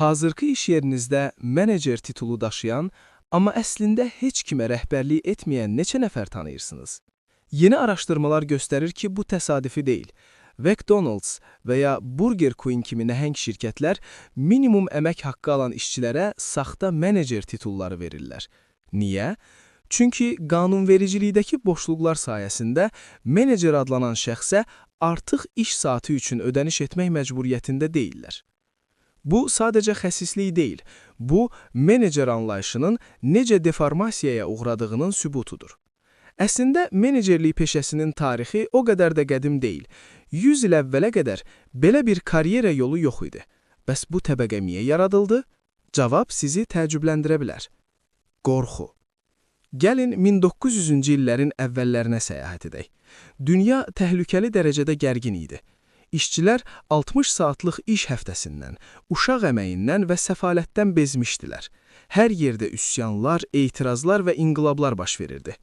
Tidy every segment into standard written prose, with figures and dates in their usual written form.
Hazırki iş yerinizdə menecer titulu daşıyan, amma əslində heç kimə rəhbərlik etməyən neçə nəfər tanıyırsınız? Yeni araşdırmalar göstərir ki, bu təsadüfi deyil. McDonald's və ya Burger King kimi nəhəng şirkətlər minimum əmək haqqı alan işçilərə saxta menecer titulları verirlər. Niyə? Çünki qanunvericilikdəki boşluqlar sayəsində menecer adlanan şəxsə artıq iş saatı üçün ödəniş etmək məcburiyyətində deyillər. Bu, sadəcə xəsislik deyil, bu, menecer anlayışının necə deformasiyaya uğradığının sübutudur. Əslində, menecerlik peşəsinin tarixi o qədər də qədim deyil. 100 il əvvələ qədər belə bir karyera yolu yox idi. Bəs bu təbəqə niyə yaradıldı? Cavab sizi təəccübləndirə bilər. Qorxu. Gəlin 1900-cü illərin əvvəllərinə səyahət edək. Dünya təhlükəli dərəcədə gərgin idi. İşçilər 60 saatlıq iş həftəsindən, uşaq əməyindən və səfalətdən bezmişdilər. Hər yerdə üsyanlar, etirazlar və inqilablar baş verirdi.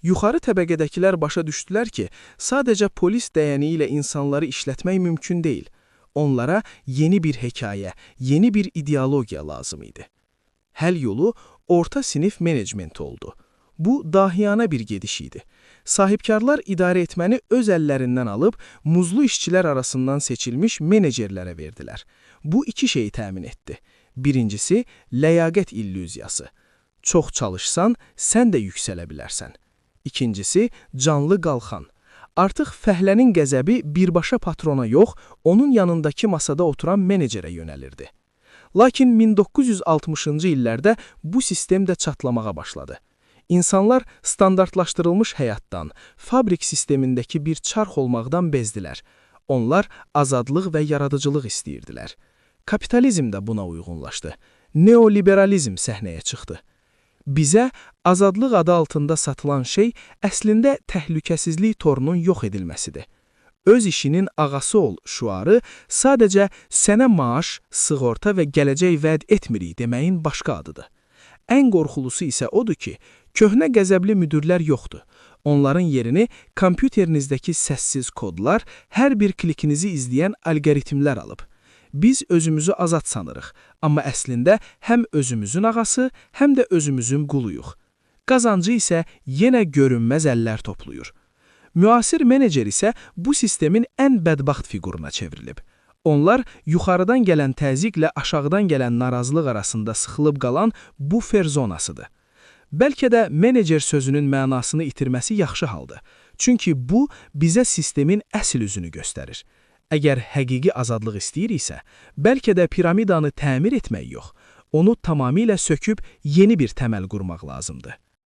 Yuxarı təbəqədəkilər başa düşdülər ki, sadəcə polis dəyəni ilə insanları işlətmək mümkün deyil. Onlara yeni bir hekayə, yeni bir ideologiya lazım idi. Həll yolu orta sinif menecmenti oldu. Bu, dahiyana bir gediş idi. Sahibkarlar idarə etməni öz əllərindən alıb, muzlu işçilər arasından seçilmiş menecerlərə verdilər. Bu iki şeyi təmin etdi. Birincisi, ləyaqət illüziyası. Çox çalışsan, sən də yüksələ bilərsən. İkincisi, canlı qalxan. Artıq fəhlənin qəzəbi birbaşa patrona yox, onun yanındakı masada oturan menecerə yönəlirdi. Lakin 1960-cı illərdə bu sistem də çatlamağa başladı. İnsanlar standartlaşdırılmış həyatdan, fabrik sistemindəki bir çarx olmaqdan bezdilər. Onlar azadlıq və yaradıcılıq istəyirdilər. Kapitalizm də buna uyğunlaşdı. Neoliberalizm səhnəyə çıxdı. Bizə azadlıq adı altında satılan şey əslində təhlükəsizlik torunun yox edilməsidir. Öz işinin ağası ol şüarı sadəcə sənə maaş, sığorta və gələcək vəd etmirik deməyin başqa adıdır. Ən qorxulusu isə odur ki, köhnə qəzəbli müdürlər yoxdur. Onların yerini kompüterinizdəki səssiz kodlar, hər bir klikinizi izləyən algoritmlər alıb. Biz özümüzü azad sanırıq, amma əslində həm özümüzün ağası, həm də özümüzün quluyuq. Qazancı isə yenə görünməz əllər toplayır. Müasir menecer isə bu sistemin ən bədbaxt fiquruna çevrilib. Onlar yuxarıdan gələn təzyiqlə aşağıdan gələn narazılıq arasında sıxılıb qalan bufer zonasıdır. Bəlkə də menecer sözünün mənasını itirməsi yaxşı haldır. Çünki bu, bizə sistemin əsl üzünü göstərir. Əgər həqiqi azadlıq istəyiriksə, bəlkə də piramidanı təmir etmək yox, onu tamamilə söküb yeni bir təməl qurmaq lazımdır.